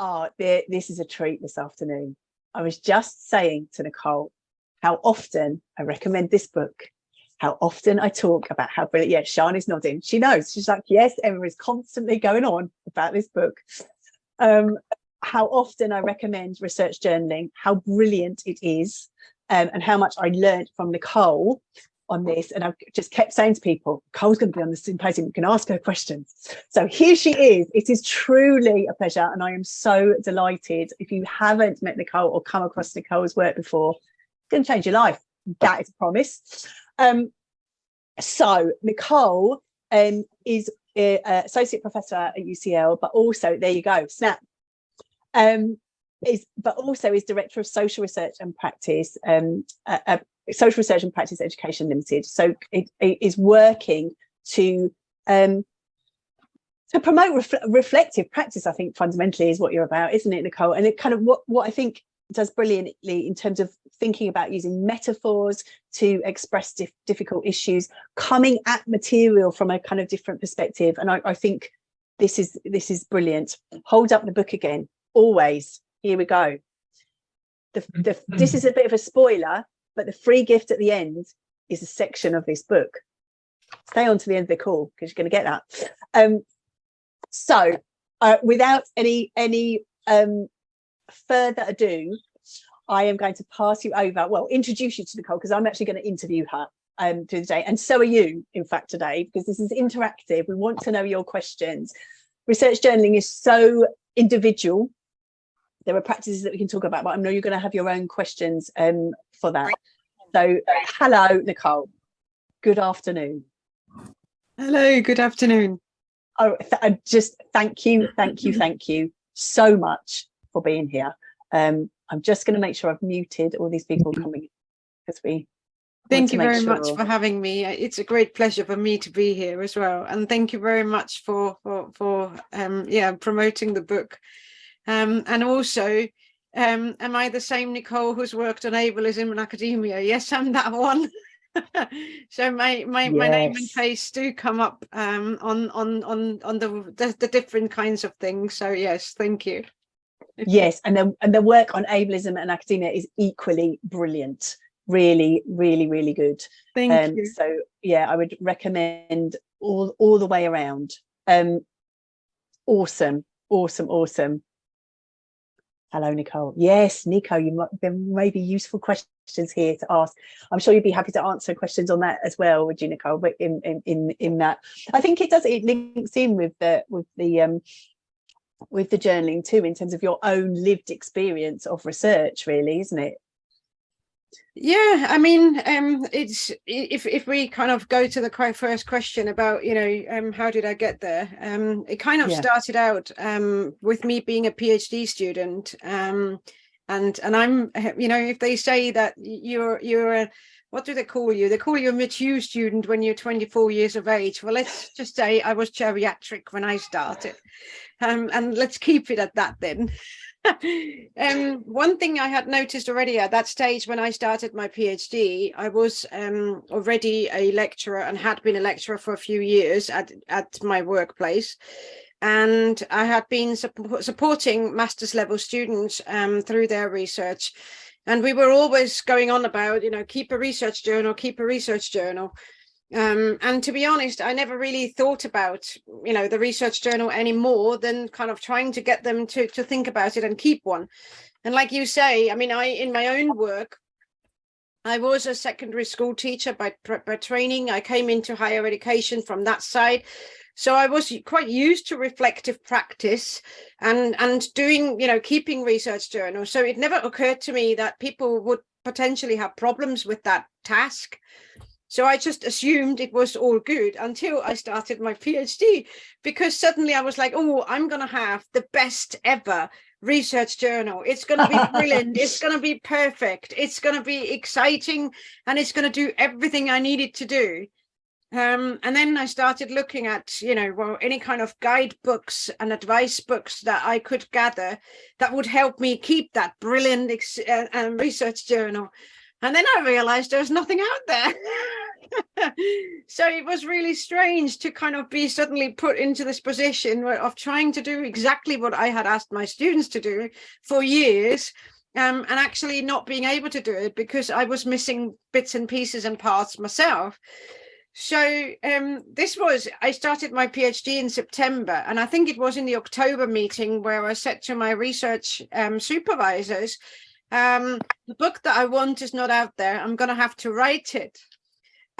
Oh, this is a treat this afternoon. I was just saying to Nicole how often I recommend this book, how often I talk about how brilliant. Yeah, Sian is nodding. She knows. She's like, yes, Emma is constantly going on about this book. How often I recommend research journaling, how brilliant it is, and how much I learned from Nicole on this. And I've just kept saying to people, Nicole's going to be on the symposium, you can ask her questions. So here she is. It is truly a pleasure, and I am so delighted. If you haven't met Nicole or come across Nicole's work before, it's going to change your life. That is a promise. So Nicole is associate professor at UCL, but also, there you go, snap. But also is director of social research and practice, social research and practice education limited. So it is working to promote reflective practice. I think fundamentally is what you're about, isn't it, Nicole? And it kind of what I think does brilliantly in terms of thinking about using metaphors to express difficult issues, coming at material from a kind of different perspective. And I think this is brilliant. Hold up the book again. Always. Here we go. This is a bit of a spoiler, but the free gift at the end is a section of this book. Stay on to the end of the call because you're going to get that. So without any further ado, I am going to pass you over, well, introduce you to Nicole, because I'm actually going to interview her through the day. And so are you, in fact, today, because this is interactive. We want to know your questions. Research journaling is so individual. There are practices that we can talk about, but I know you're going to have your own questions for that. So hello, Nicole. Good afternoon. Hello, good afternoon. Oh, just thank you so much for being here. I'm just going to make sure I've muted all these people coming because we thank you very much for having me. It's a great pleasure for me to be here as well, and thank you very much for promoting the book. And also, am I the same Nicole who's worked on ableism in academia? Yes, I'm that one. So my name and face do come up on the different kinds of things. So yes, thank you. Yes, and the work on ableism and academia is equally brilliant. Really, really, really good. Thank you. So yeah, I would recommend all the way around. Awesome. Hello, Nicole. Yes, Nico, there may be useful questions here to ask. I'm sure you'd be happy to answer questions on that as well, would you, Nicole? But in that, I think it links in with the journaling too, in terms of your own lived experience of research, really, isn't it? Yeah, I mean, it's if we kind of go to the first question about, how did I get there? It kind of started out with me being a PhD student, and I'm, if they say that you're a, what do they call you? They call you a mature student when you're 24 years of age. Well, let's just say I was geriatric when I started, and let's keep it at that then. One thing I had noticed already at that stage when I started my PhD, I was already a lecturer and had been a lecturer for a few years at my workplace. And I had been supporting master's level students through their research. And we were always going on about, keep a research journal, keep a research journal. And to be honest, I never really thought about, the research journal any more than kind of trying to get them to think about it and keep one. And like you say, I mean, in my own work, I was a secondary school teacher by training. I came into higher education from that side. So I was quite used to reflective practice and doing, keeping research journals. So it never occurred to me that people would potentially have problems with that task. So I just assumed it was all good until I started my PhD, because suddenly I was like, oh, I'm going to have the best ever research journal. It's going to be brilliant. It's going to be perfect. It's going to be exciting, and it's going to do everything I needed to do. And then I started looking at, any kind of guidebooks and advice books that I could gather that would help me keep that brilliant research journal. And then I realized there was nothing out there. So it was really strange to kind of be suddenly put into this position of trying to do exactly what I had asked my students to do for years, and actually not being able to do it because I was missing bits and pieces and parts myself. So I started my PhD in September, and I think it was in the October meeting where I said to my research supervisors, the book that I want is not out there. I'm going to have to write it.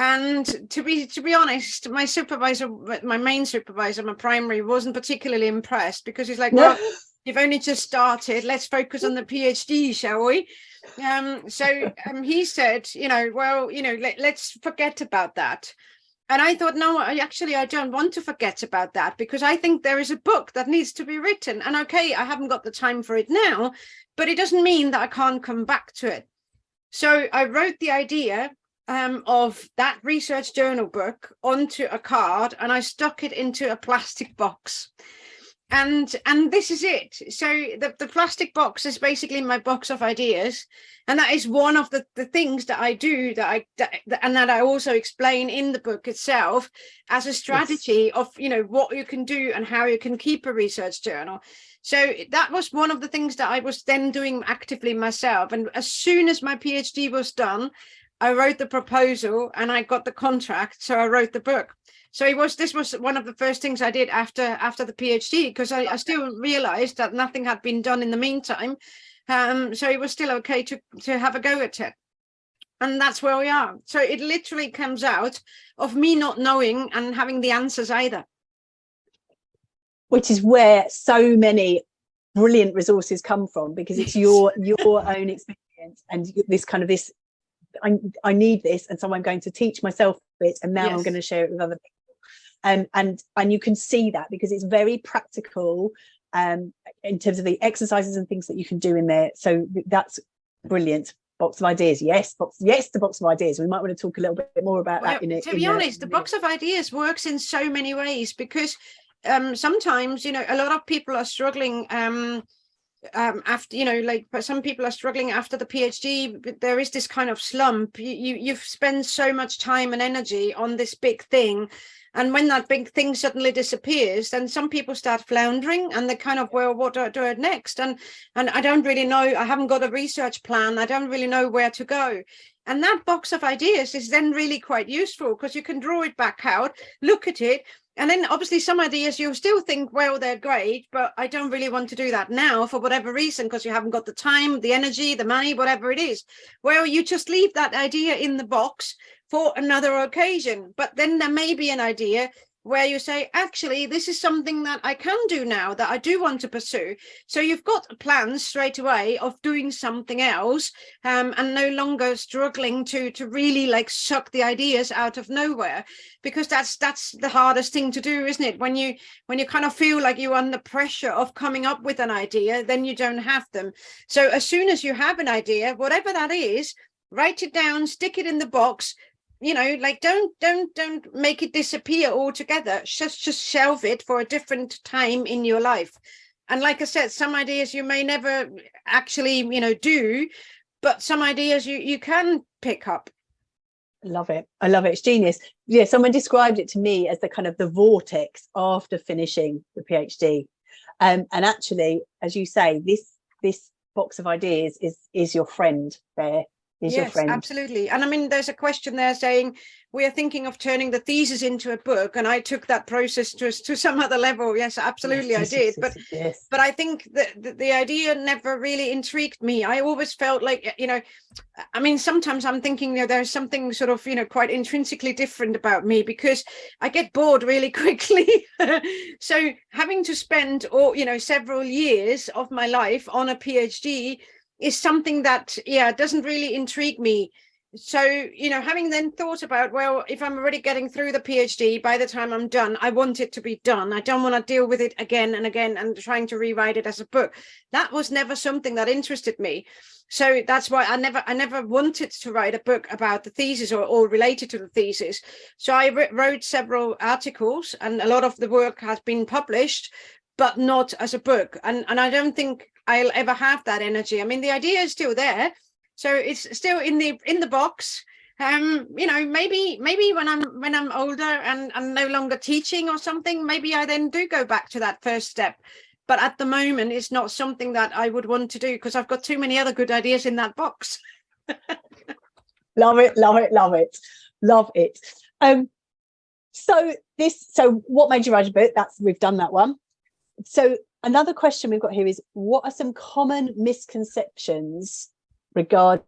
And to be honest, my supervisor, my main supervisor, my primary, wasn't particularly impressed, because he's like, well, you've only just started. Let's focus on the PhD, shall we? So he said, well, let's forget about that. And I thought, no, I don't want to forget about that, because I think there is a book that needs to be written. And okay, I haven't got the time for it now, but it doesn't mean that I can't come back to it. So I wrote the idea of that research journal book onto a card, and I stuck it into a plastic box. And this is it. So the plastic box is basically my box of ideas, and that is one of the things that I do and that I also explain in the book itself as a strategy of what you can do and how you can keep a research journal. So that was one of the things that I was then doing actively myself. And as soon as my PhD was done, I wrote the proposal and I got the contract. So I wrote the book. So this was one of the first things I did after the PhD, because I still realized that nothing had been done in the meantime. So it was still okay to have a go at it. And that's where we are. So it literally comes out of me not knowing and having the answers either. Which is where so many brilliant resources come from, because it's your own experience and this kind of this, I need this, and so I'm going to teach myself it, and now I'm going to share it with other people. And you can see that because it's very practical in terms of the exercises and things that you can do in there. So that's brilliant. Box of ideas, yes the box of ideas. We might want to talk a little bit more about that in it. To be honest, the box of ideas works in so many ways, because sometimes a lot of people are struggling after but some people are struggling after the PhD, but there is this kind of slump. You've spent so much time and energy on this big thing, and when that big thing suddenly disappears, then some people start floundering, and they kind of, well, what do I do next? And I don't really know. I haven't got a research plan. I don't really know where to go. And that box of ideas is then really quite useful, because you can draw it back out, look at it. And then obviously some ideas you'll still think, well, they're great, but I don't really want to do that now for whatever reason, because you haven't got the time, the energy, the money, whatever it is. Well, you just leave that idea in the box for another occasion. But then there may be an idea where you say, actually, this is something that I can do now, that I do want to pursue. So you've got a plan straight away of doing something else, and no longer struggling to really suck the ideas out of nowhere, because that's the hardest thing to do, isn't it? When you kind of feel like you're under pressure of coming up with an idea, then you don't have them. So as soon as you have an idea, whatever that is, write it down, stick it in the box. Don't make it disappear altogether. Just shelve it for a different time in your life. And like I said, some ideas you may never actually do, but some ideas you can pick up. I love it. It's genius. Yeah, someone described it to me as the kind of the vortex after finishing the PhD. And actually, as you say, this box of ideas is your friend there. Yes, absolutely. And I mean, there's a question there saying we are thinking of turning the thesis into a book, and I took that process to some other level. Yes, absolutely, yes, I did. But I think that the idea never really intrigued me. I always felt like, I mean, sometimes I'm thinking there's something sort of quite intrinsically different about me, because I get bored really quickly. So having to spend several years of my life on a PhD is something that doesn't really intrigue me. So having then thought about, well, if I'm already getting through the PhD, by the time I'm done, I want it to be done. I don't want to deal with it again and again and trying to rewrite it as a book. That was never something that interested me. So that's why I never wanted to write a book about the thesis or related to the thesis. So I wrote several articles, and a lot of the work has been published, but not as a book. And I don't think I'll ever have that energy. I mean, the idea is still there. So it's still in the box. You know, maybe when I'm older and I'm no longer teaching or something, maybe I then do go back to that first step. But at the moment, it's not something that I would want to do because I've got too many other good ideas in that box. Love it, love it, love it, love it. So what made you write a book? We've done that one. So another question we've got here is, what are some common misconceptions regarding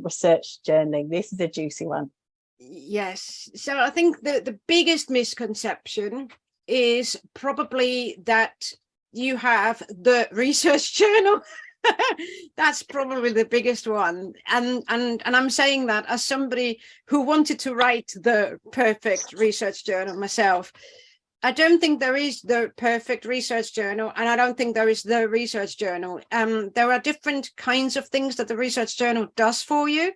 research journaling? This is a juicy one. Yes. So I think the biggest misconception is probably that you have the research journal. That's probably the biggest one. And I'm saying that as somebody who wanted to write the perfect research journal myself. I don't think there is the perfect research journal, and I don't think there is the research journal. There are different kinds of things that the research journal does for you.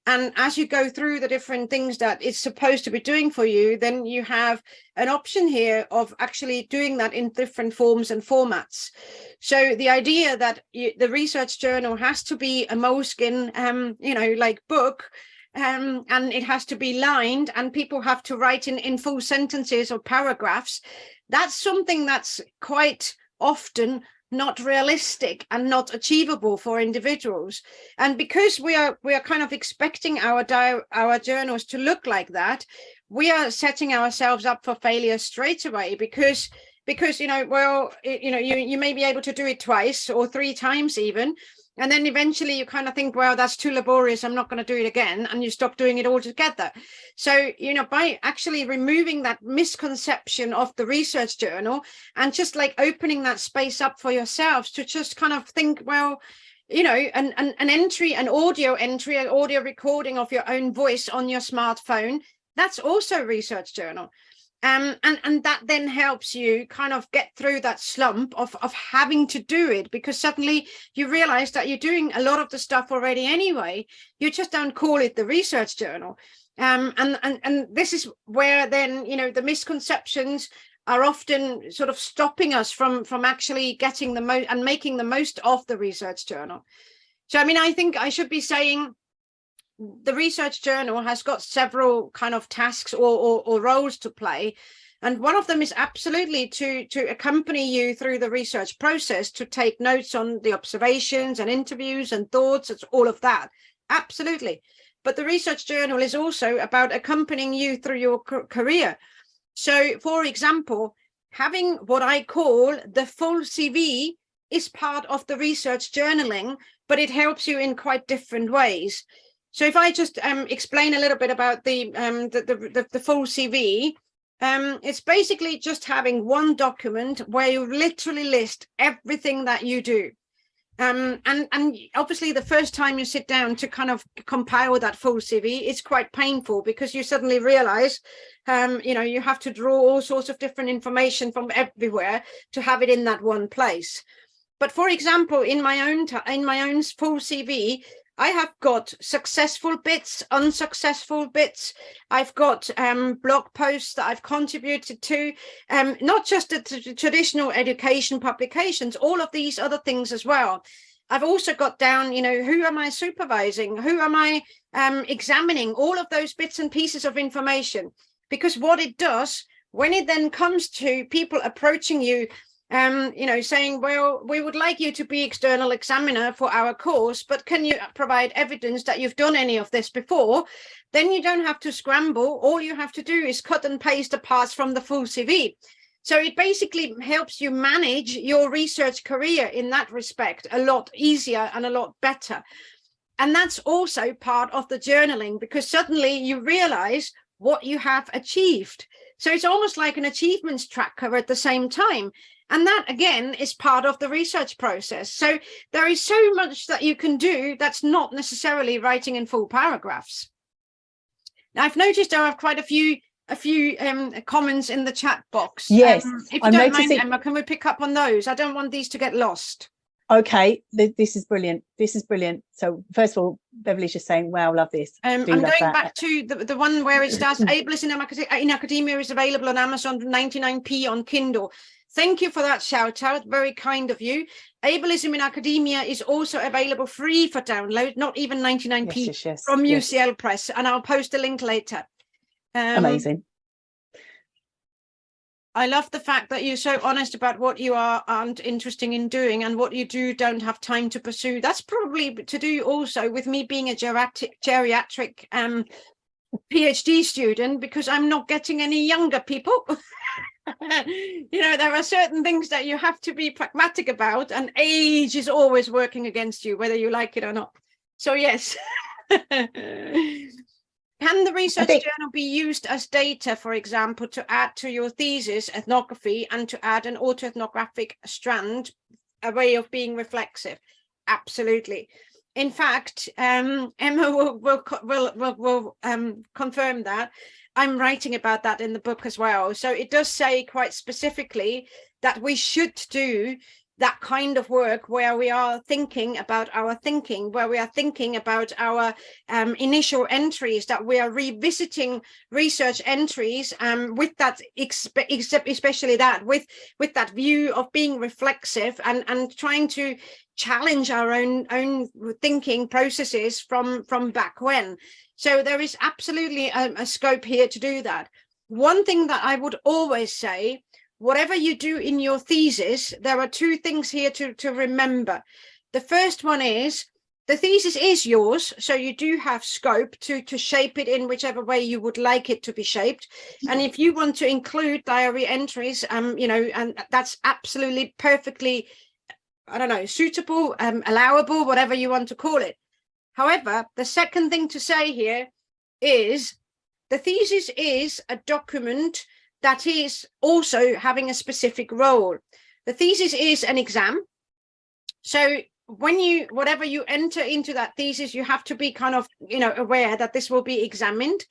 And as you go through the different things that it's supposed to be doing for you, then you have an option here of actually doing that in different forms and formats. So the idea that the research journal has to be a Moleskine, you know, like book, and it has to be lined and people have to write in full sentences or paragraphs, that's something that's quite often not realistic and not achievable for individuals. And because we are kind of expecting our journals to look like that, we are setting ourselves up for failure straight away, because you know, well, you know, you may be able to do it twice or 3 times even, and then eventually you kind of think, well, that's too laborious, I'm not going to do it again, and you stop doing it altogether. So, you know, by actually removing that misconception of the research journal and just like opening that space up for yourselves to just kind of think, well, you know, an entry, an audio entry, an audio recording of your own voice on your smartphone, that's also research journal. And that then helps you kind of get through that slump of having to do it, because suddenly you realize that you're doing a lot of the stuff already anyway. You just don't call it the research journal. And this is where then, you know, the misconceptions are often sort of stopping us from actually getting the most and making the most of the research journal. So, I mean, I think I should be saying the research journal has got several kind of tasks or roles to play. And one of them is absolutely to accompany you through the research process, to take notes on the observations and interviews and thoughts, it's all of that. Absolutely. But the research journal is also about accompanying you through your career. So, for example, having what I call the full CV is part of the research journaling, but it helps you in quite different ways. So if I just explain a little bit about the full CV, it's basically just having one document where you literally list everything that you do. And obviously the first time you sit down to kind of compile that full CV, it's quite painful, because you suddenly realize, you know, you have to draw all sorts of different information from everywhere to have it in that one place. But for example, in my own full CV, I have got successful bits, unsuccessful bits. I've got blog posts that I've contributed to, not just the traditional education publications, all of these other things as well. I've also got down, you know, who am I supervising? Who am I examining? All of those bits and pieces of information. Because what it does, when it then comes to people approaching you, you know, saying, well, we would like you to be external examiner for our course, but can you provide evidence that you've done any of this before? Then you don't have to scramble. All you have to do is cut and paste the parts from the full CV. So it basically helps you manage your research career in that respect a lot easier and a lot better. And that's also part of the journaling, because suddenly you realize what you have achieved. So it's almost like an achievements tracker at the same time. And that, again, is part of the research process. So there is so much that you can do that's not necessarily writing in full paragraphs. Now, I've noticed there are quite a few comments in the chat box. Yes. If you don't mind, Emma, can we pick up on those? I don't want these to get lost. Okay, this is brilliant. This is brilliant. So first of all, Beverly's just saying, wow, love this. I'm going back to the one where it starts, Ableism in Academia is available on Amazon for 99p on Kindle. Thank you for that shout out. Very kind of you. Ableism in Academia is also available free for download, not even 99p from UCL Press. And I'll post a link later. Amazing. I love the fact that you're so honest about what you aren't interested in doing and what you don't have time to pursue. That's probably to do also with me being a geriatric PhD student, because I'm not getting any younger, people. You know, there are certain things that you have to be pragmatic about, and age is always working against you, whether you like it or not. So yes. Can the research journal be used as data, for example, to add to your thesis ethnography and to add an autoethnographic strand, a way of being reflexive? Absolutely. In fact, Emma will confirm that. I'm writing about that in the book as well. So it does say quite specifically that we should do that kind of work where we are thinking about our thinking, where we are thinking about our initial entries, that we are revisiting research entries with that, especially that, with that view of being reflexive and trying to challenge our own thinking processes from back when. So there is absolutely a scope here to do that. One thing that I would always say, whatever you do in your thesis, there are two things here to remember. The first one is the thesis is yours, so you do have scope to shape it in whichever way you would like it to be shaped. And if you want to include diary entries, you know, and that's absolutely perfectly, I don't know, suitable, allowable, whatever you want to call it. However, the second thing to say here is the thesis is a document that is also having a specific role. The thesis is an exam. So when whatever you enter into that thesis, you have to be kind of, you know, aware that this will be examined.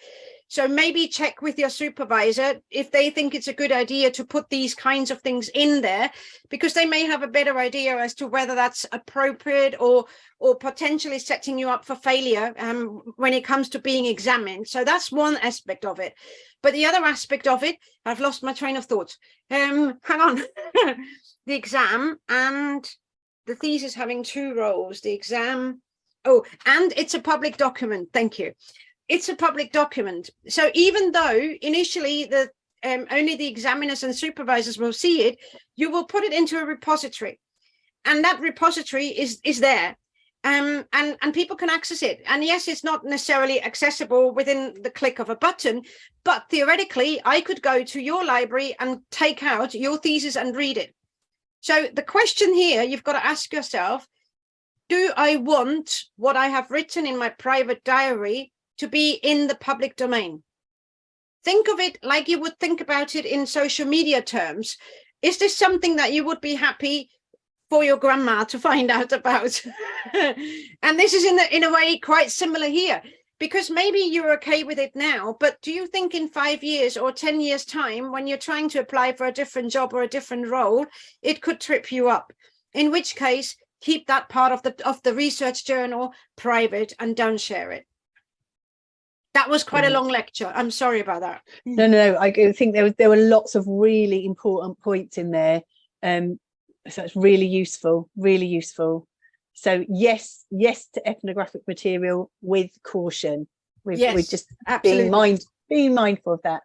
So maybe check with your supervisor if they think it's a good idea to put these kinds of things in there, because they may have a better idea as to whether that's appropriate or potentially setting you up for failure when it comes to being examined. So that's one aspect of it. But the other aspect of it, I've lost my train of thought. Hang on. The exam and the thesis having two roles, the exam. Oh, and it's a public document. Thank you. It's a public document. So even though initially the only the examiners and supervisors will see it, you will put it into a repository. And that repository is there. And people can access it. And yes, it's not necessarily accessible within the click of a button, but theoretically, I could go to your library and take out your thesis and read it. So the question here, you've got to ask yourself, do I want what I have written in my private diary to be in the public domain? Think of it like you would think about it in social media terms. Is this something that you would be happy for your grandma to find out about? And this is in a way quite similar here, because maybe you're okay with it now, but do you think in 5 years or 10 years time, when you're trying to apply for a different job or a different role, it could trip you up? In which case, keep that part of the research journal private and don't share it. That was quite a long lecture. I'm sorry about that. No, I think there were lots of really important points in there. So it's really useful, really useful. So yes to ethnographic material with caution. With just absolutely being mindful of that.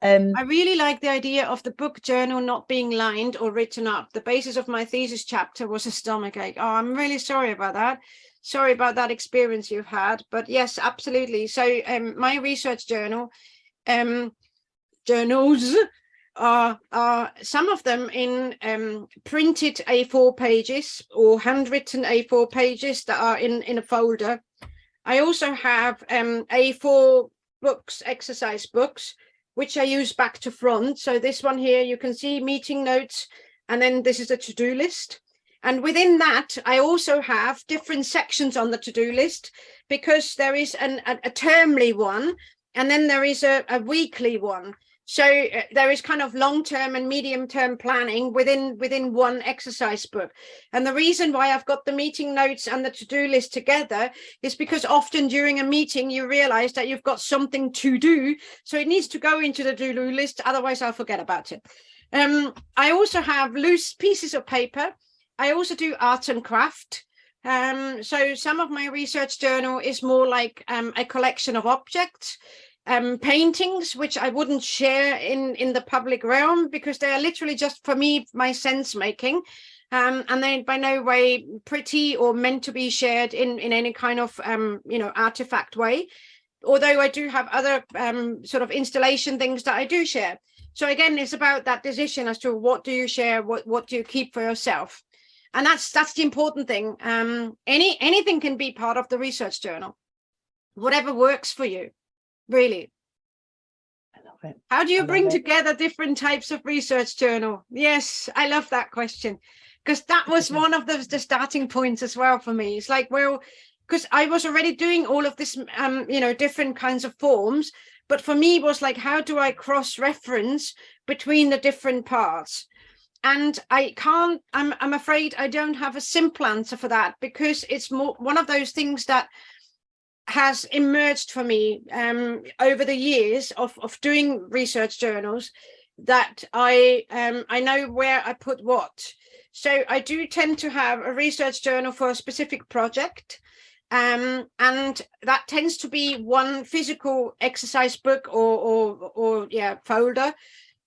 I really like the idea of the book journal not being lined or written up. The basis of my thesis chapter was a stomachache. Oh, I'm really sorry about that. Sorry about that experience you've had, but yes, absolutely. So my research journal, journals are some of them in printed A4 pages or handwritten A4 pages that are in a folder. I also have A4 books, exercise books, which I use back to front. So this one here, you can see meeting notes, and then this is a to-do list. And within that, I also have different sections on the to-do list, because there is a termly one, and then there is a weekly one. So there is kind of long-term and medium-term planning within one exercise book. And the reason why I've got the meeting notes and the to-do list together is because often during a meeting, you realize that you've got something to do. So it needs to go into the to-do list. Otherwise, I'll forget about it. I also have loose pieces of paper. I also do art and craft. So some of my research journal is more like a collection of objects. Paintings, which I wouldn't share in the public realm because they are literally just for me, my sense making. And they're by no way pretty or meant to be shared in any kind of, artifact way. Although I do have other sort of installation things that I do share. So again, it's about that decision as to what do you share, what do you keep for yourself. And that's the important thing. Anything can be part of the research journal, whatever works for you. Really. I love it. How do you bring together different types of research journal? Yes, I love that question, because that was one of the starting points as well for me. It's like, well, because I was already doing all of this, different kinds of forms. But for me, it was like, how do I cross-reference between the different parts? And I can't, I'm afraid I don't have a simple answer for that, because it's more one of those things that has emerged for me over the years of doing research journals, that I know where I put what. So I do tend to have a research journal for a specific project, and that tends to be one physical exercise book or folder.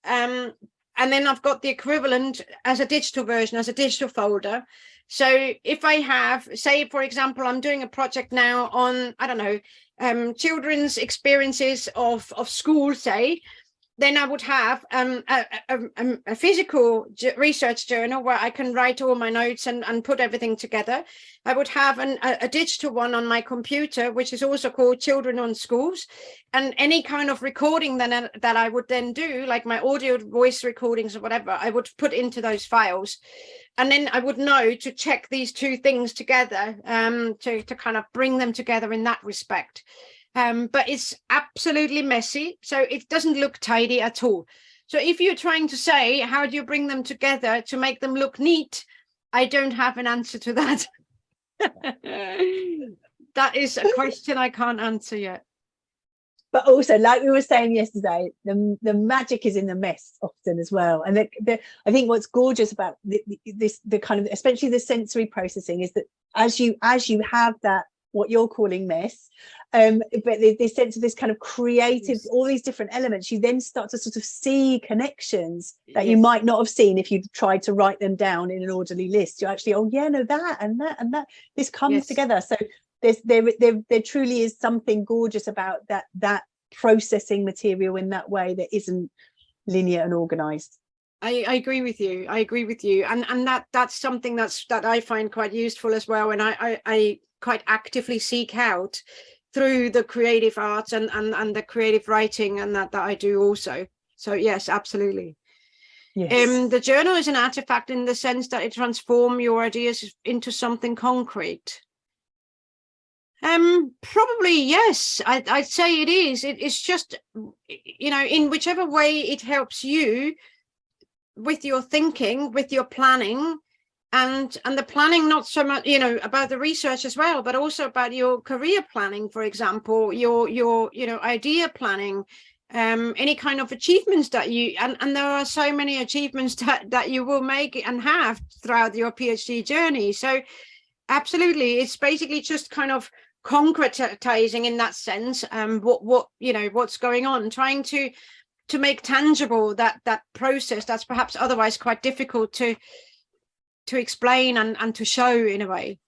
And then I've got the equivalent as a digital version, as a digital folder. So if I have, say, for example, I'm doing a project now on, I don't know, children's experiences of school, say, then I would have a physical research journal where I can write all my notes and put everything together. I would have a digital one on my computer, which is also called Children on Schools. And any kind of recording that I would then do, like my audio voice recordings or whatever, I would put into those files. And then I would know to check these two things together, to kind of bring them together in that respect. But it's absolutely messy, so it doesn't look tidy at all. So if you're trying to say, how do you bring them together to make them look neat? I don't have an answer to that. That is a question I can't answer yet. But also, like we were saying yesterday, the magic is in the mess often as well. And I think what's gorgeous about the kind of, especially the sensory processing, is that as you have that, what you're calling mess, but this sense of this kind of creative, all these different elements, you then start to sort of see connections that you might not have seen if you'd tried to write them down in an orderly list. You're actually, oh yeah, no, that and that and that, this comes together. So there truly is something gorgeous about that processing material in that way that isn't linear and organized. I agree with you. And that's something that I find quite useful as well. And I quite actively seek out through the creative arts and the creative writing and that I do also. So yes, absolutely. Yes. The journal is an artifact in the sense that it transforms your ideas into something concrete. Probably yes. I'd say it is. It's just, in whichever way it helps you with your thinking, with your planning, and the planning, not so much about the research as well, but also about your career planning, for example, your idea planning, any kind of achievements that you and there are so many achievements that you will make and have throughout your PhD journey. So absolutely, it's basically just kind of concretizing in that sense what's going on, trying to make tangible that process that's perhaps otherwise quite difficult to explain and to show in a way.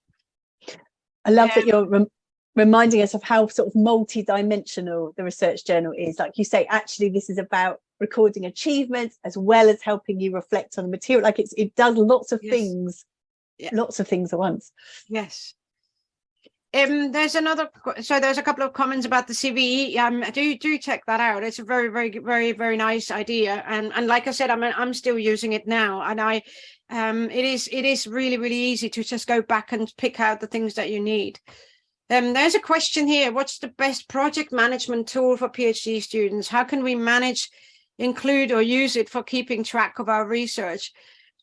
I love that you're reminding us of how sort of multi-dimensional the research journal is. Like you say, actually this is about recording achievements as well as helping you reflect on the material. Like it does lots of things, lots of things at once. Yes. There's a couple of comments about the CVE. Do check that out. It's a very, very, very, very nice idea. And like I said, I'm still using it now. And it is really, really easy to just go back and pick out the things that you need. There's a question here. What's the best project management tool for PhD students? How can we manage include or use it for keeping track of our research.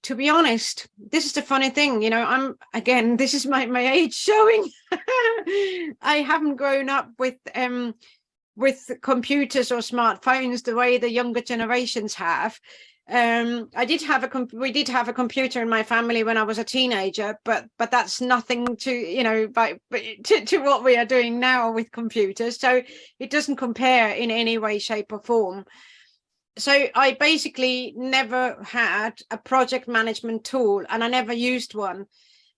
To be honest, this is the funny thing, you know, again, this is my age showing. I haven't grown up with computers or smartphones the way the younger generations have. We did have a computer in my family when I was a teenager, but that's nothing to, you know, to what we are doing now with computers. So it doesn't compare in any way, shape or form. So I basically never had a project management tool, and I never used one,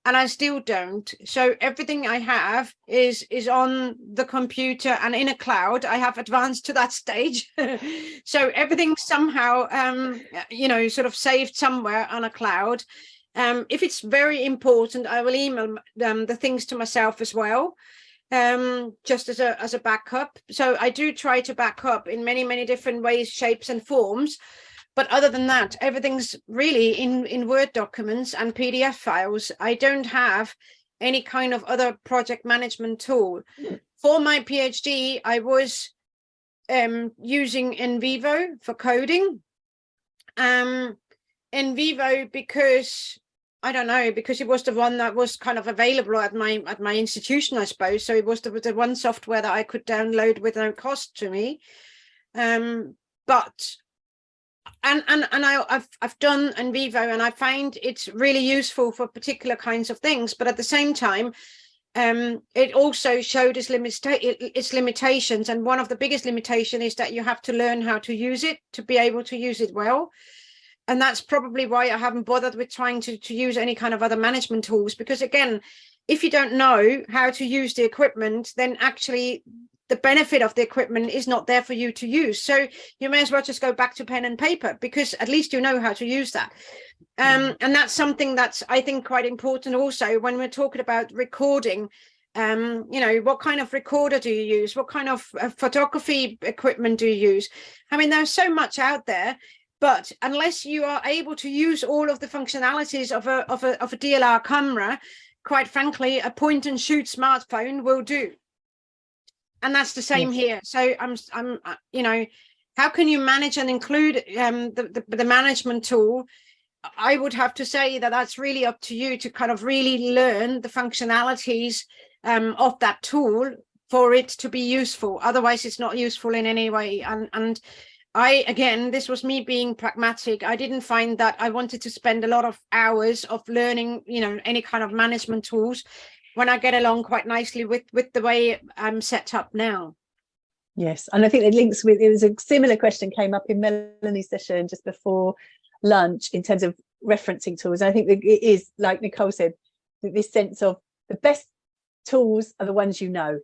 and I still don't. So everything I have is on the computer and in a cloud. I have advanced to that stage. So everything somehow, you know, sort of saved somewhere on a cloud. If it's very important, I will email the things to myself as well, just as a backup. So I do try to back up in many different ways, shapes and forms. But other than that, everything's really in Word documents and PDF files. I don't have any kind of other project management tool. For my PhD, I was using NVivo for coding. NVivo because, I don't know, because it was the one that was kind of available at my institution, I suppose. So it was the one software that I could download with no cost to me. But I've done NVivo, and I find it's really useful for particular kinds of things. But at the same time, it also showed its limitations. And one of the biggest limitations is that you have to learn how to use it to be able to use it well. And that's probably why I haven't bothered with trying to use any kind of other management tools, because again, if you don't know how to use the equipment, then actually the benefit of the equipment is not there for you to use. So you may as well just go back to pen and paper, because at least you know how to use that. And that's something that's, I think, quite important also when we're talking about recording. You know, what kind of recorder do you use? What kind of photography equipment do you use? I mean, there's so much out there. But unless you are able to use all of the functionalities of a DLR camera, quite frankly, a point and shoot smartphone will do. And that's the same here. So I'm, you know, how can you manage and include the management tool? I would have to say that that's really up to you to kind of really learn the functionalities of that tool for it to be useful. Otherwise, it's not useful in any way. And again, this was me being pragmatic. I didn't find that I wanted to spend a lot of hours of learning, you know, any kind of management tools when I get along quite nicely with the way I'm set up now. Yes, and I think it links with, it was a similar question came up in Melanie's session just before lunch in terms of referencing tools. And I think that it is, like Nicole said, this sense of the best tools are the ones you know.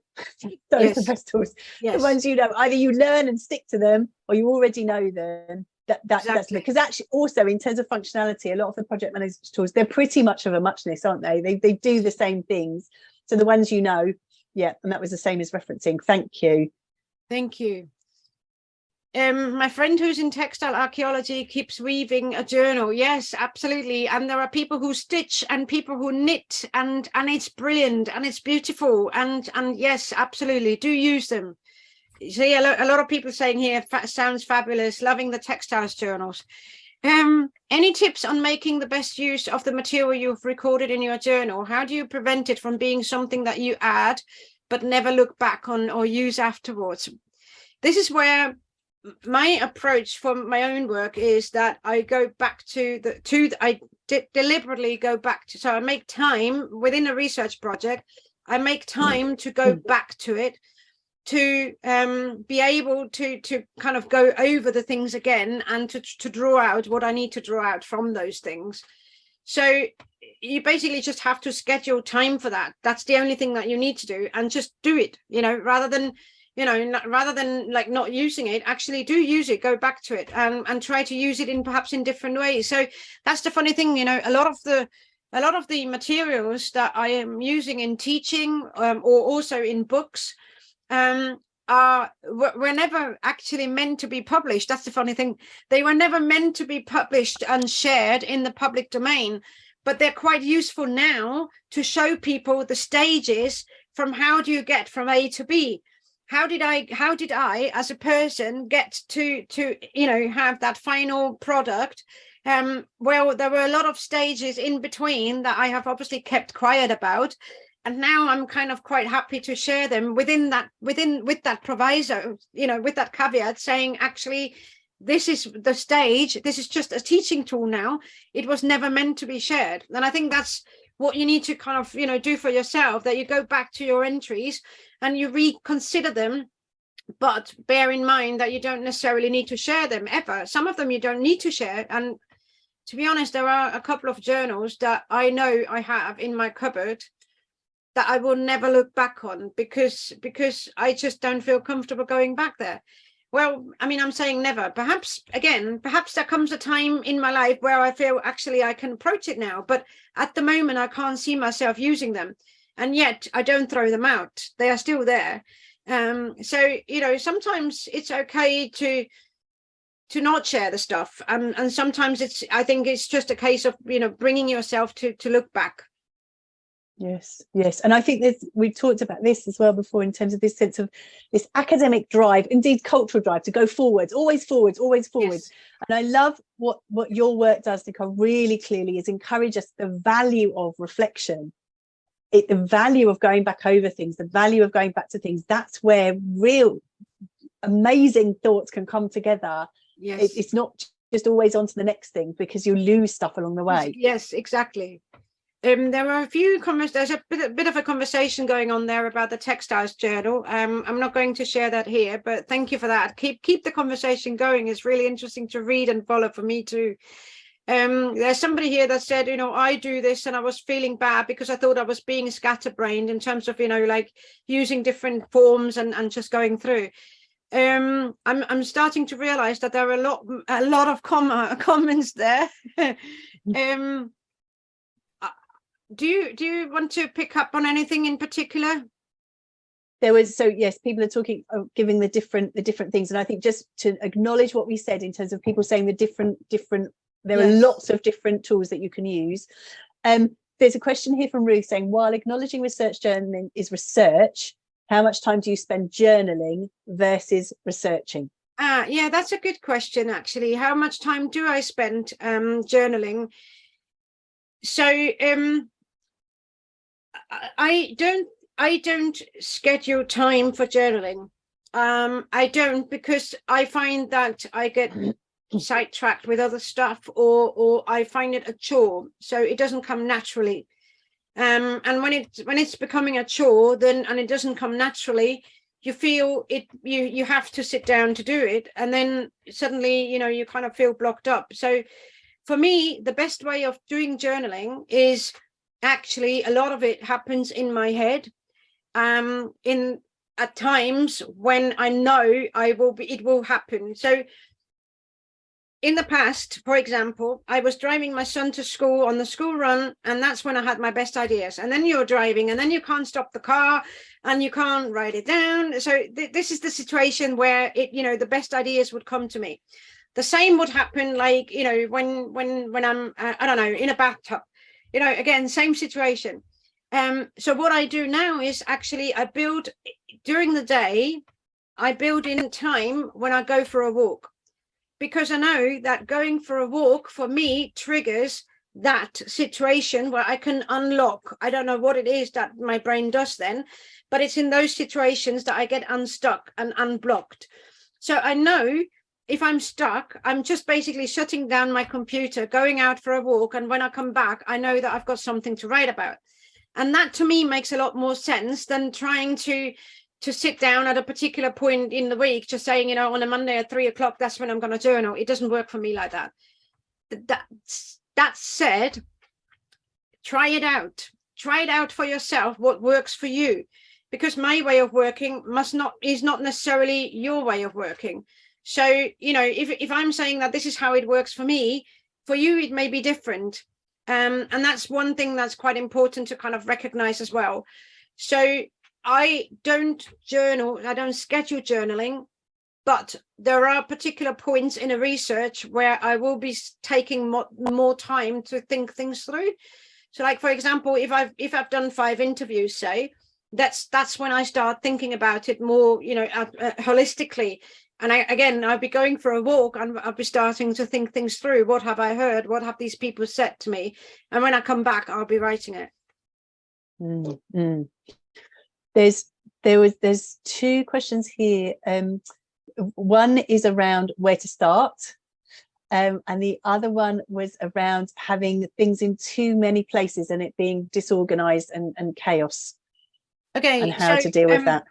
Those are the best tools. The ones you know, either you learn and stick to them, or you already know them. That's because actually also in terms of functionality, a lot of the project management tools, they're pretty much of a muchness, aren't they? They do the same things. So the ones you know, yeah, and that was the same as referencing. Thank you. Thank you. My friend who's in textile archaeology keeps weaving a journal. Yes, absolutely. And there are people who stitch and people who knit, and it's brilliant and it's beautiful. And yes, absolutely, do use them. So yeah, a lot of people saying here, sounds fabulous, loving the textiles journals. Any tips on making the best use of the material you've recorded in your journal? How do you prevent it from being something that you add but never look back on or use afterwards? This is where my approach for my own work is that I go back to deliberately go back to, so I make time within a research project, I make time to go back to it, to be able to kind of go over the things again and to draw out what I need to draw out from those things. So you basically just have to schedule time for that. That's the only thing that you need to do, and just do it, you know, rather than like not using it, actually do use it, go back to it, and try to use it in perhaps in different ways. So that's the funny thing, you know, a lot of the materials that I am using in teaching or also in books were never actually meant to be published. That's the funny thing. They were never meant to be published and shared in the public domain, but they're quite useful now to show people the stages from how do you get from A to B. how did I as a person get to have that final product? Well, there were a lot of stages in between that I have obviously kept quiet about, and now I'm kind of quite happy to share them with that proviso, with that caveat, saying actually this is the stage, this is just a teaching tool now, it was never meant to be shared. And I think that's what you need to kind of do for yourself, that you go back to your entries and you reconsider them, but bear in mind that you don't necessarily need to share them ever. Some of them you don't need to share. And to be honest, there are a couple of journals that I know I have in my cupboard that I will never look back on because I just don't feel comfortable going back there. Well, I mean, I'm saying never. Perhaps there comes a time in my life where I feel actually I can approach it now. But at the moment, I can't see myself using them. And yet I don't throw them out. They are still there. So, sometimes it's okay to not share the stuff. And sometimes I think it's just a case of, bringing yourself to look back. Yes. And I think we've talked about this as well before, in terms of this sense of this academic drive, indeed cultural drive, to go forwards, always forwards. Yes. And I love what your work does, Nicole, really clearly, is encourage us the value of reflection, the value of going back over things, the value of going back to things. That's where real amazing thoughts can come together. Yes. It's not just always on to the next thing, because you lose stuff along the way. Yes, exactly. There are a few comments. There's a bit of a conversation going on there about the textiles journal. I'm not going to share that here, but thank you for that. Keep the conversation going. It's really interesting to read and follow for me too. There's somebody here that said, I do this and I was feeling bad because I thought I was being scatterbrained in terms of, like using different forms and just going through. I'm starting to realize that there are a lot of comments there. Do you want to pick up on anything in particular? There was, so yes, people are talking, giving the different things, and I think just to acknowledge what we said in terms of people saying the different. There are lots of different tools that you can use. There's a question here from Ruth saying, while acknowledging research journaling is research, how much time do you spend journaling versus researching? Yeah, that's a good question, actually. How much time do I spend journaling? So I don't schedule time for journaling. I don't, because I find that I get sidetracked with other stuff, or I find it a chore, so it doesn't come naturally. And when it's becoming a chore, and it doesn't come naturally, you feel it, you have to sit down to do it, and then suddenly you kind of feel blocked up. So for me, the best way of doing journaling is actually, a lot of it happens in my head, at times when I know it will happen. So in the past, for example, I was driving my son to school on the school run, and that's when I had my best ideas. And then you're driving, and then you can't stop the car and you can't write it down. So this is the situation where the best ideas would come to me. The same would happen, like, when I'm, I don't know, in a bathtub, again, same situation. So what I do now is actually I build during the day, I build in time when I go for a walk, because I know that going for a walk for me triggers that situation where I can unlock. I don't know what it is that my brain does then, but it's in those situations that I get unstuck and unblocked. So I know if I'm stuck, I'm just basically shutting down my computer, going out for a walk, and when I come back, I know that I've got something to write about. And that to me makes a lot more sense than trying to sit down at a particular point in the week, just saying, on a Monday at 3 o'clock, that's when I'm going to journal. It doesn't work for me like that. That said, try it out. Try it out for yourself, what works for you, because my way of working is not necessarily your way of working. So, if I'm saying that this is how it works for me, for you, it may be different. And that's one thing that's quite important to kind of recognize as well. So I don't journal, I don't schedule journaling, but there are particular points in a research where I will be taking more time to think things through. So like, for example, if I've done 5 interviews, say, that's when I start thinking about it more, holistically. And I'd be going for a walk and I'll be starting to think things through. What have I heard? What have these people said to me? And when I come back, I'll be writing it. There's two questions here. One is around where to start. And the other one was around having things in too many places and it being disorganized and chaos. Okay. And how to deal with that.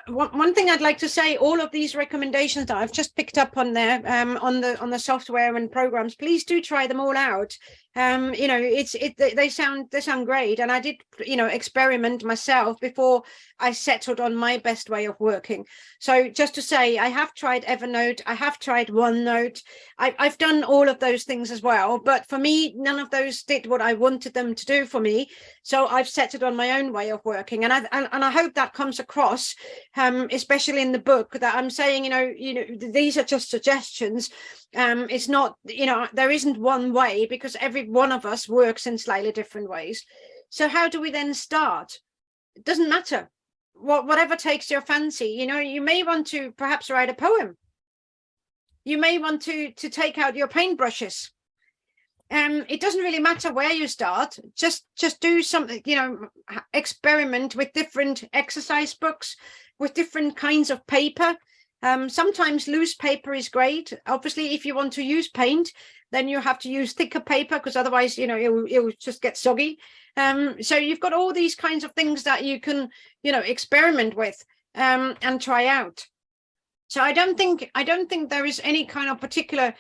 One thing I'd like to say, all of these recommendations that I've just picked up on there, on the software and programs, please do try them all out. They sound great, and I did experiment myself before I settled on my best way of working. So just to say, I have tried Evernote, I have tried OneNote, I've done all of those things as well, but for me, none of those did what I wanted them to do for me. So I've settled on my own way of working, and I hope that comes across, especially in the book, that I'm saying, these are just suggestions. It's not, there isn't one way, because every one of us works in slightly different ways. So how do we then start? It doesn't matter. Whatever takes your fancy. You may want to perhaps write a poem. You may want to take out your paintbrushes. It doesn't really matter where you start. Just do something, experiment with different exercise books, with different kinds of paper. Sometimes loose paper is great. Obviously, if you want to use paint, then you have to use thicker paper, because otherwise, it will just get soggy. So you've got all these kinds of things that you can, experiment with and try out. So I don't think there is any kind of particular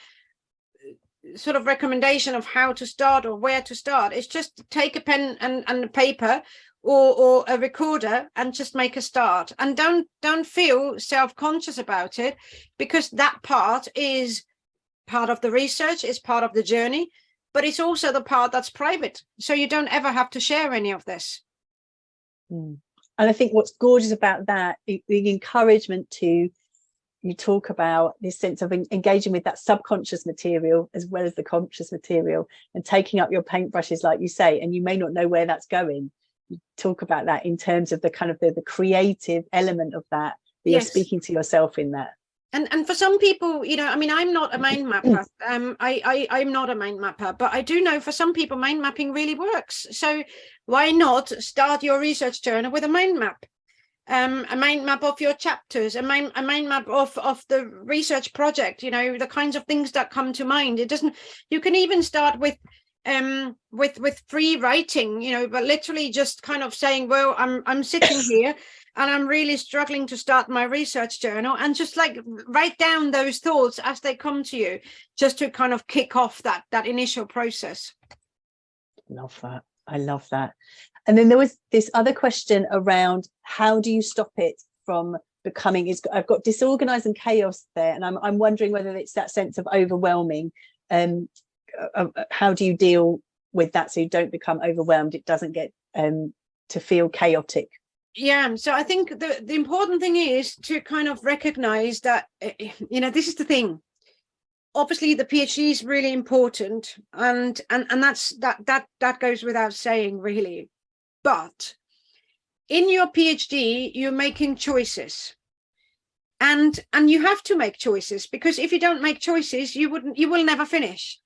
sort of recommendation of how to start or where to start. It's just take a pen and a paper or a recorder and just make a start, and don't feel self-conscious about it, because that part is part of the research, is part of the journey, but it's also the part that's private, so you don't ever have to share any of this. And I think what's gorgeous about that, the encouragement to, you talk about this sense of engaging with that subconscious material as well as the conscious material, and taking up your paintbrushes, like you say, and you may not know where that's going. You talk about that in terms of the kind of the creative element of that Yes. You're speaking to yourself in that. And for some people, I'm not a mind mapper. I'm not a mind mapper, but I do know for some people mind mapping really works. So why not start your research journal with a mind map? A mind map of your chapters, a mind map of the research project, the kinds of things that come to mind. You can even start with free writing, but literally just kind of saying, well, I'm sitting here and I'm really struggling to start my research journal, and just like write down those thoughts as they come to you, just to kind of kick off that initial process. Love that. I love that. And then there was this other question around, how do you stop it from becoming, I've got disorganized and chaos there, and I'm wondering whether it's that sense of overwhelming. How do you deal with that so you don't become overwhelmed? It doesn't get to feel chaotic. Yeah, so I think the important thing is to kind of recognize that, this is the thing. Obviously, the PhD is really important, and that goes without saying, really. But in your PhD, you're making choices, and you have to make choices, because if you don't make choices, you will never finish.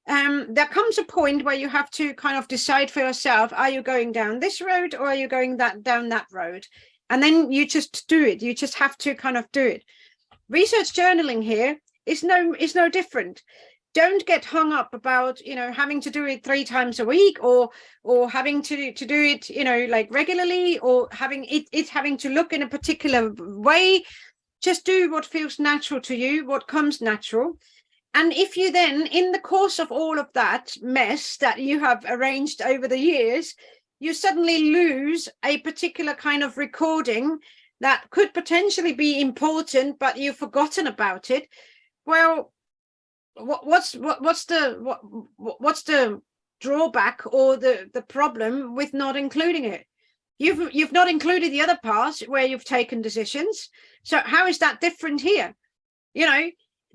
There comes a point where you have to kind of decide for yourself, are you going down this road or are you going down that road? And then you just do it. You just have to kind of do it. Research journaling here is no different. Don't get hung up about, having to do it 3 times a week, or having to do it, like regularly, or having to look in a particular way. Just do what feels natural to you, what comes natural. And if you then, in the course of all of that mess that you have arranged over the years, you suddenly lose a particular kind of recording that could potentially be important, but you've forgotten about it, well, what's the drawback or the problem with not including it? You've not included the other parts where you've taken decisions. So how is that different here?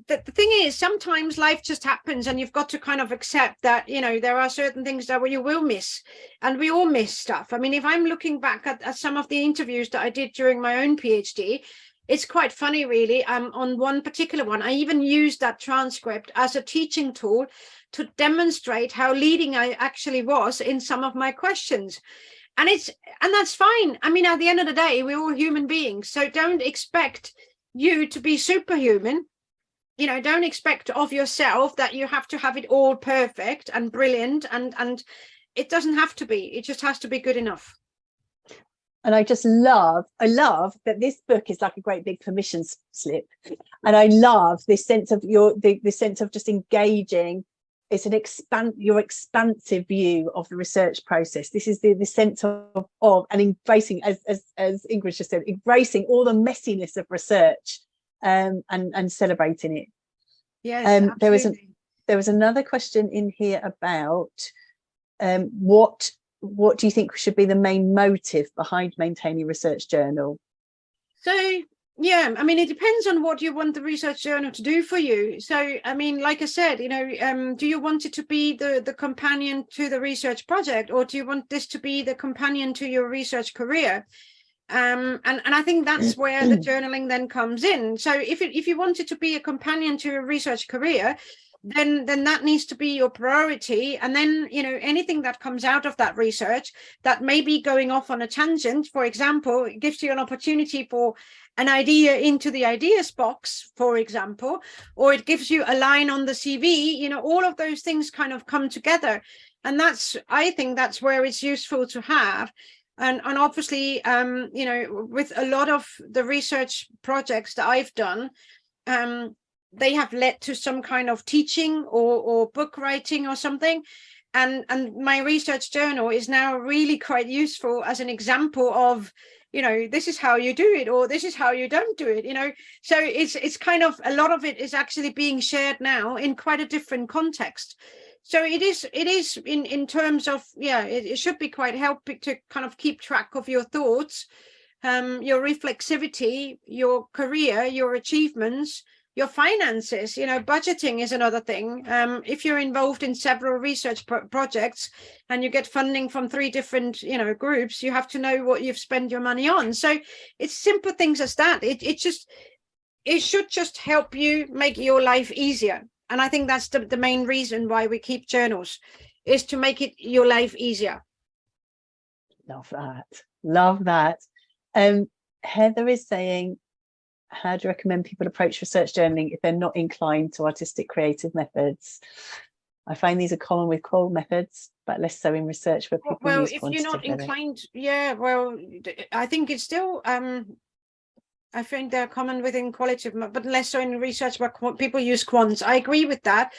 the thing is, sometimes life just happens, and you've got to kind of accept that, you know, there are certain things that you will miss, and we all miss stuff. I mean, if I'm looking back at some of the interviews that I did during my own PhD, it's quite funny, really. On one particular one, I even used that transcript as a teaching tool to demonstrate how leading I actually was in some of my questions. And that's fine. I mean, at the end of the day, we're all human beings, so don't expect you to be superhuman. You know, don't expect of yourself that you have to have it all perfect and brilliant, and it doesn't have to be. It just has to be good enough. And I love that this book is like a great big permission slip. And I love this sense of the sense of just engaging. It's your expansive view of the research process. This is the sense of and embracing, as Ingrid just said, embracing all the messiness of research, and celebrating it. Yes, there was another question in here about what do you think should be the main motive behind maintaining a research journal? So, yeah, I mean, it depends on what you want the research journal to do for you. So, I mean, like I said, you know, do you want it to be the companion to the research project, or do you want this to be the companion to your research career? And I think that's where the journaling then comes in. So if you want it to be a companion to your research career, then that needs to be your priority. And then, you know, anything that comes out of that research that may be going off on a tangent, for example, it gives you an opportunity for an idea into the ideas box, for example, or it gives you a line on the CV, you know, all of those things kind of come together. And I think that's where it's useful to have. And obviously, you know, with a lot of the research projects that I've done, they have led to some kind of teaching or book writing or something. And my research journal is now really quite useful as an example of, you know, this is how you do it, or this is how you don't do it, you know. So it's kind of, a lot of it is actually being shared now in quite a different context. So it is in terms of, yeah, it should be quite helpful to kind of keep track of your thoughts, your reflexivity, your career, your achievements, your finances. You know, budgeting is another thing. If you're involved in several research projects and you get funding from 3 different, you know, groups, you have to know what you've spent your money on. So it's simple things as that. It should just help you make your life easier. And I think that's the main reason why we keep journals, is to make it your life easier. Love that. Love that. Heather is saying, how do you recommend people approach research journaling if they're not inclined to artistic creative methods? I find these are common with core methods, but less so in research where people use if you're not inclined, yeah, well, I think it's still I think they're common within qualitative, but less so in research where people use quants. I agree with that.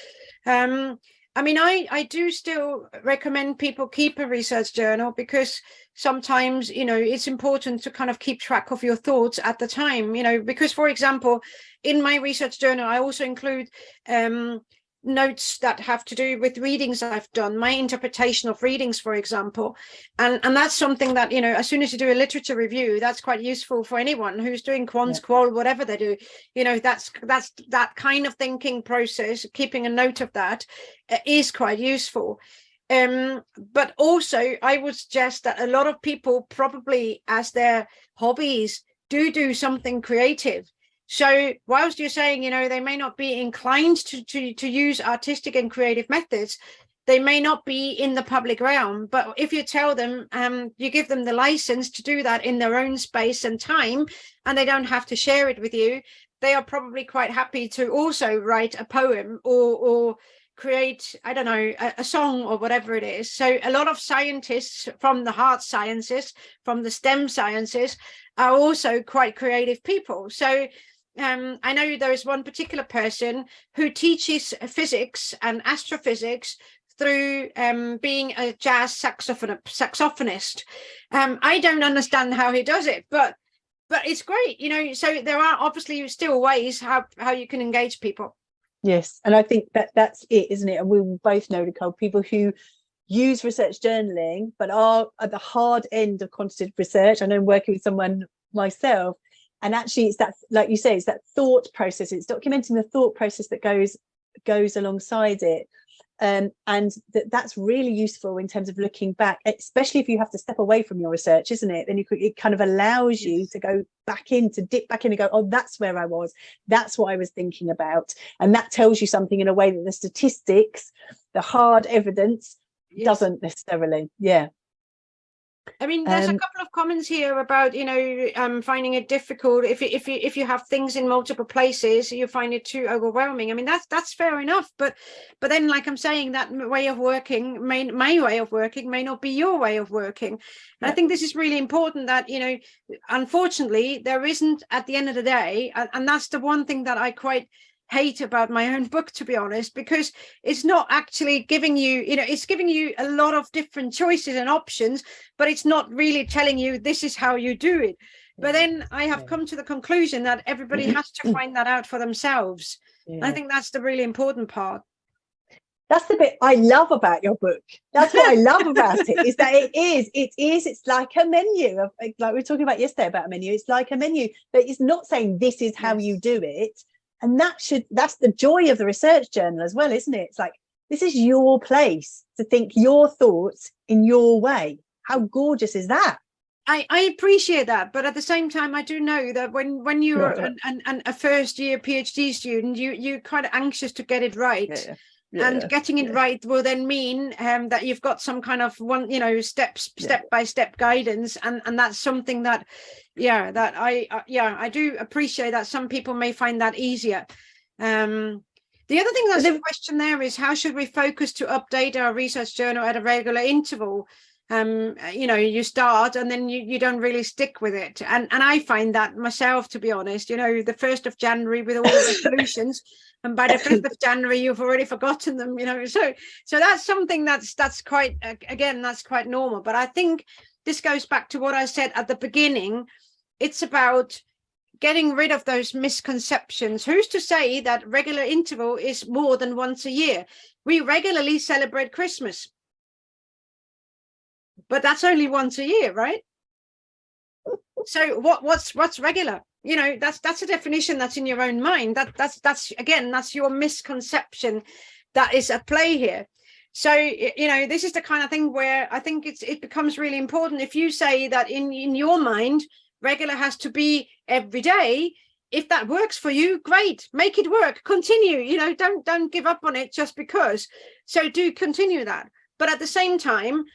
I mean, I do still recommend people keep a research journal, because sometimes, you know, it's important to kind of keep track of your thoughts at the time, you know, because, for example, in my research journal, I also include notes that have to do with readings I've done, my interpretation of readings, for example. And that's something that, you know, as soon as you do a literature review, that's quite useful for anyone who's doing quants, qual, whatever they do. You know, that's that kind of thinking process. Keeping a note of that is quite useful. But also, I would suggest that a lot of people probably, as their hobbies, do something creative. So whilst you're saying, you know, they may not be inclined to use artistic and creative methods, they may not be in the public realm. But if you tell them, you give them the license to do that in their own space and time, and they don't have to share it with you, they are probably quite happy to also write a poem or create, I don't know, a song or whatever it is. So a lot of scientists from the hard sciences, from the STEM sciences, are also quite creative people. So I know there is one particular person who teaches physics and astrophysics through being a jazz saxophonist. I don't understand how he does it, but it's great, you know. So there are obviously still ways how you can engage people. Yes, and I think that's it, isn't it? And we will both know, Nicole, people who use research journaling but are at the hard end of quantitative research. I know I'm working with someone myself, And actually it's that, like you say, it's that thought process, it's documenting the thought process that goes alongside it. And that's really useful in terms of looking back, especially if you have to step away from your research, isn't it? Then it kind of allows you to go back in, to dip back in and go, oh, that's where I was, that's what I was thinking about. And that tells you something in a way that the statistics, the hard evidence, doesn't necessarily. I mean, there's a couple of comments here about, you know, finding it difficult if you have things in multiple places, you find it too overwhelming. I mean, that's fair enough, but then, like I'm saying, that way of working, my way of working may not be your way of working. And I think this is really important, that, you know, unfortunately, there isn't, at the end of the day, and that's the one thing that I quite hate about my own book, to be honest, because it's not actually giving you, you know, it's giving you a lot of different choices and options, but it's not really telling you this is how you do it. But then I have come to the conclusion that everybody has to find that out for themselves. I think that's the really important part. That's the bit I love about your book. That's what I love about it, is that it's like a menu of, like we were talking about yesterday about a menu. It's like a menu, but it's not saying this is how you do it. And that's the joy of the research journal as well, isn't it? It's like, this is your place to think your thoughts in your way. How gorgeous is that? I appreciate that, but at the same time, I do know that when you're a first year PhD student, you're kind of anxious to get it right. And getting it right will then mean that you've got some kind of step by step guidance, and that's something that I do appreciate, that some people may find that easier. The other thing that's a question there is, how should we focus to update our research journal at a regular interval? You start and then you don't really stick with it, and I find that myself, to be honest, the 1st of January with all the resolutions, and by the 5th of January you've already forgotten them, so that's something that's quite, again, that's quite normal. But I think this goes back to what I said at the beginning. It's about getting rid of those misconceptions. Who's to say that regular interval is more than once a year? We regularly celebrate Christmas, but that's only once a year, right? So what's regular? That's a definition that's in your own mind. That's your misconception that is at play here. So this is the kind of thing where I think it becomes really important. If you say that in your mind regular has to be every day, if that works for you, great, make it work, continue. Don't give up on it just because. So do continue that, but at the same time,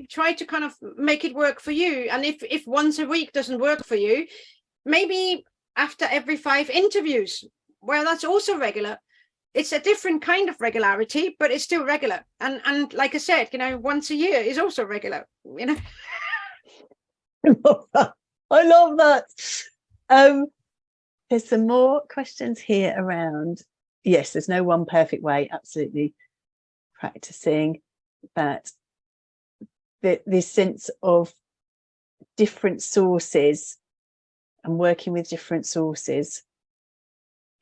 try to kind of make it work for you. And if once a week doesn't work for you, maybe after every 5 interviews, well, that's also regular. It's a different kind of regularity, but it's still regular. And like I said, once a year is also regular. I love that. There's some more questions here around. Yes, there's no one perfect way. Absolutely, practicing that. This sense of different sources and working with different sources.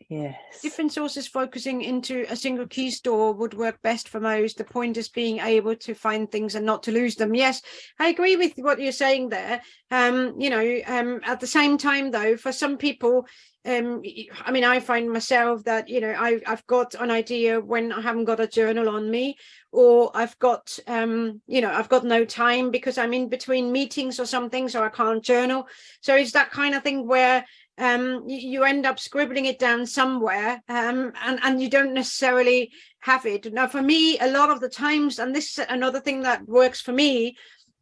Yes. Different sources focusing into a single key store would work best for most. The point is being able to find things and not to lose them. Yes, I agree with what you're saying there. At the same time, though, for some people, I find myself that, I've got an idea when I haven't got a journal on me, or I've got, I've got no time because I'm in between meetings or something, so I can't journal. So it's that kind of thing where you end up scribbling it down somewhere, and you don't necessarily have it. Now, for me, a lot of the times, and this is another thing that works for me,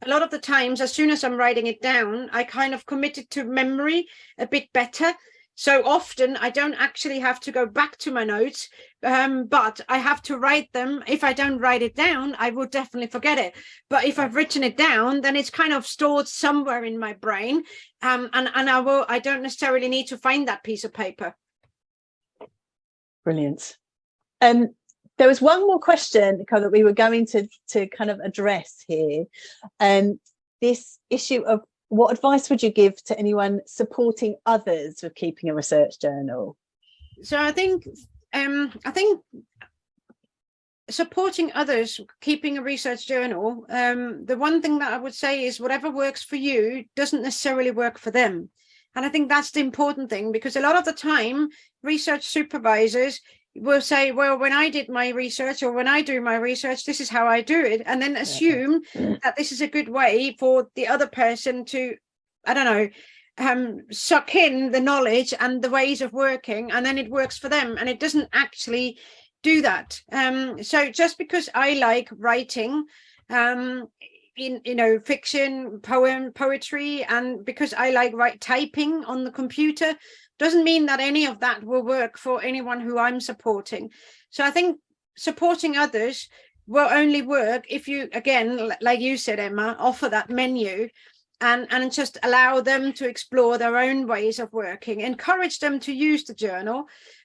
a lot of the times, as soon as I'm writing it down, I kind of commit it to memory a bit better. So often I don't actually have to go back to my notes, but I have to write them. If I don't write it down, I will definitely forget it. But if I've written it down, then it's kind of stored somewhere in my brain, and I don't necessarily need to find that piece of paper. Brilliant. There was one more question that we were going to kind of address here. This issue of, what advice would you give to anyone supporting others with keeping a research journal? So I think supporting others keeping a research journal, the one thing that I would say is, whatever works for you doesn't necessarily work for them. And I think that's the important thing, because a lot of the time research supervisors will say, well, when I did my research, or when I do my research, this is how I do it, and then assume that this is a good way for the other person to, I don't know, suck in the knowledge and the ways of working, and then it works for them, and it doesn't actually do that. So just because I like writing, in fiction, poetry, and because I like typing on the computer, doesn't mean that any of that will work for anyone who I'm supporting. So I think supporting others will only work if you, again, like you said, Emma, offer that menu and just allow them to explore their own ways of working, encourage them to use the journal,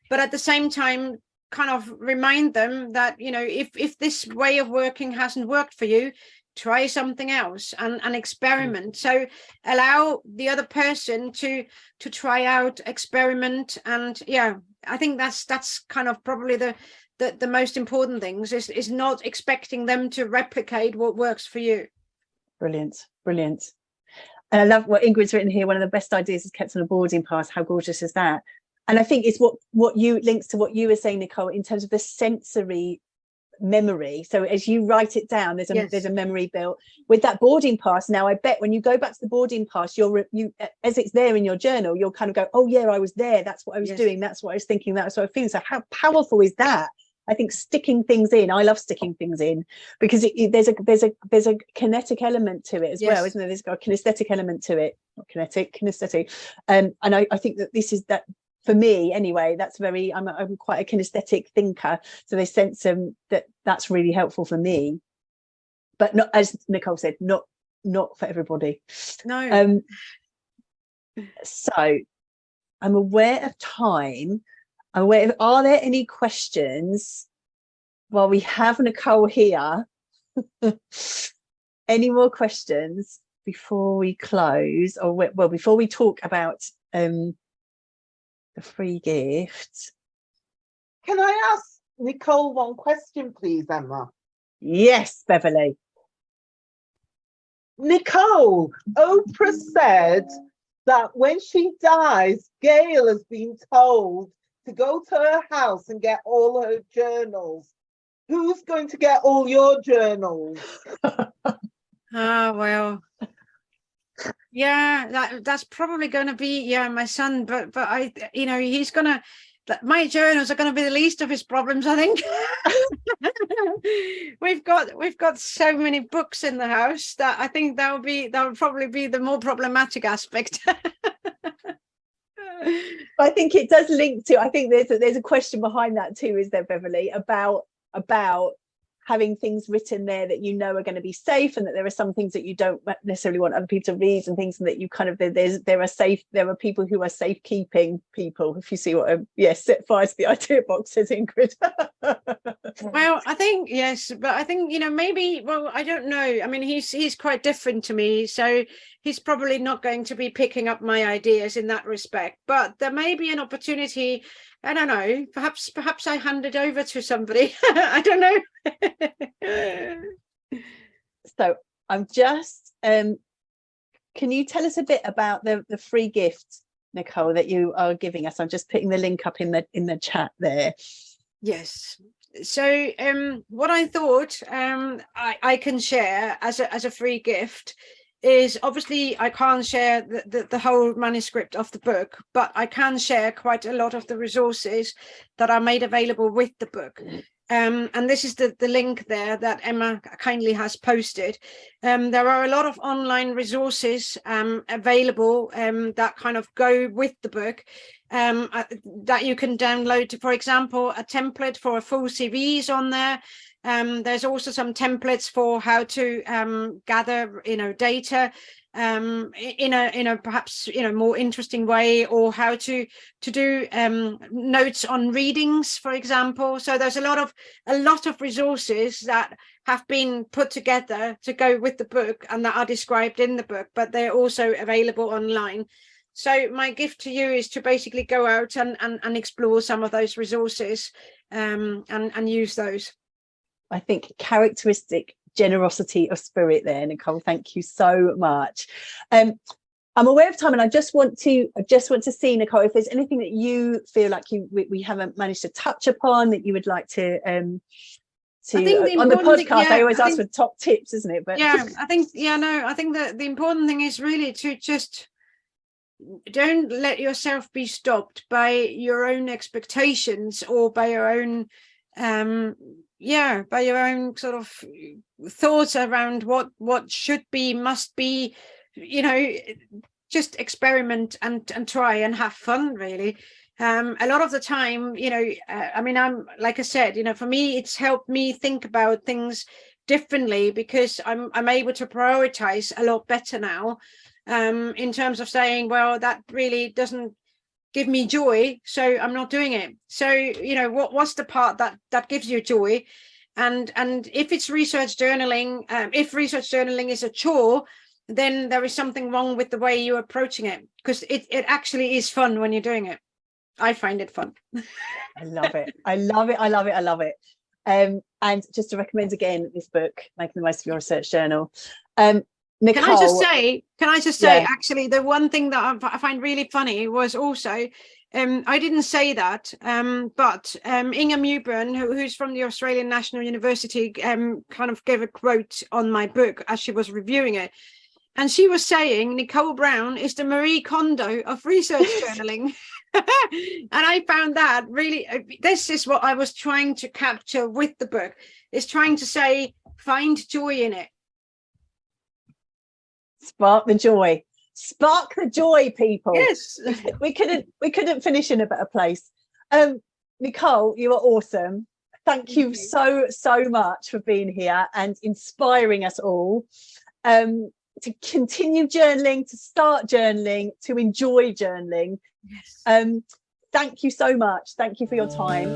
but at the same time kind of remind them that, if this way of working hasn't worked for you, try something else and experiment. So allow the other person to try out, experiment. And yeah, I think that's kind of probably the most important things, is not expecting them to replicate what works for you. Brilliant. And I love what Ingrid's written here. One of the best ideas is kept on a boarding pass. How gorgeous is that? And I think it's what you links to what you were saying, Nicole, in terms of the sensory memory. So as you write it down, there's a memory built with that boarding pass. Now I bet when you go back to the boarding pass, you as it's there in your journal, you'll kind of go, oh yeah, I was there, that's what I was doing, that's what I was thinking, that's what I was feeling. So how powerful is that? I think sticking things in, I love sticking things in, because there's a kinetic element to it as well, isn't there? There's got a kinesthetic element to it, not kinesthetic. And I think that this is that. For me, anyway, that's I'm quite a kinesthetic thinker. So there's sense that's really helpful for me. But not, as Nicole said, not for everybody. No. So I'm aware of time. Are there any questions while we have Nicole here? Any more questions before we close, or before we talk about the free gift? Can I ask Nicole one question, please, Emma? Yes, Beverly. Nicole, Oprah said that when she dies, Gail has been told to go to her house and get all her journals. Who's going to get all your journals? Well, yeah, that's probably going to be my son, but I, he's gonna, my journals are going to be the least of his problems, I think. we've got so many books in the house that I think that would probably be the more problematic aspect. I think it does link to, I think there's a question behind that too, is there, Beverly, about having things written there that are going to be safe, and that there are some things that you don't necessarily want other people to read, and things that you kind of, there are people who are safekeeping people, if you see what set fire to the idea box, says Ingrid. Well, I think yes, but I think maybe, well, I don't know, I mean he's quite different to me, so he's probably not going to be picking up my ideas in that respect, but there may be an opportunity. I don't know, perhaps I hand it over to somebody. I don't know. So I'm just can you tell us a bit about the free gift, Nicole, that you are giving us? I'm just putting the link up in the chat there. Yes. So what I thought I can share as a free gift is, obviously I can't share the whole manuscript of the book, but I can share quite a lot of the resources that are made available with the book. And this is the link there that Emma kindly has posted. There are a lot of online resources available that kind of go with the book, that you can download. For example, a template for a full CV is on there. There's also some templates for how to gather data in a perhaps more interesting way, or how to do notes on readings, for example. So there's a lot of resources that have been put together to go with the book and that are described in the book, but they're also available online. So my gift to you is to basically go out and explore some of those resources and use those. I think characteristic generosity of spirit there, Nicole. Thank you so much. I'm aware of time, and I just want to see, Nicole, if there's anything that you feel like we haven't managed to touch upon that you would like to I think on the podcast. I always ask for top tips, isn't it? But yeah, I think that the important thing is really to just don't let yourself be stopped by your own expectations or by your own by your own sort of thoughts around what should be, must be. Just experiment and try and have fun, really. A lot of the time, I'm, like I said, for me, it's helped me think about things differently, because I'm able to prioritize a lot better now, in terms of saying, well, that really doesn't give me joy, so I'm not doing it. So what's the part that gives you joy, and if it's research journaling, if research journaling is a chore, then there is something wrong with the way you're approaching it, because it actually is fun when you're doing it. I find it fun. I love it. And just to recommend again this book, Making the Most of Your Research Journal. Nicole, can I just say actually, the one thing that I find really funny was also, I didn't say that, but Inga Mewburn, who's from the Australian National University, kind of gave a quote on my book as she was reviewing it. And she was saying Nicole Brown is the Marie Kondo of research journaling. And I found that really, this is what I was trying to capture with the book, is trying to say, find joy in it. Spark the joy, people. Yes. we couldn't finish in a better place. Nicole, you are awesome. Thank you so much for being here and inspiring us all. To continue journaling, to start journaling, to enjoy journaling. Yes. Thank you so much. Thank you for your time.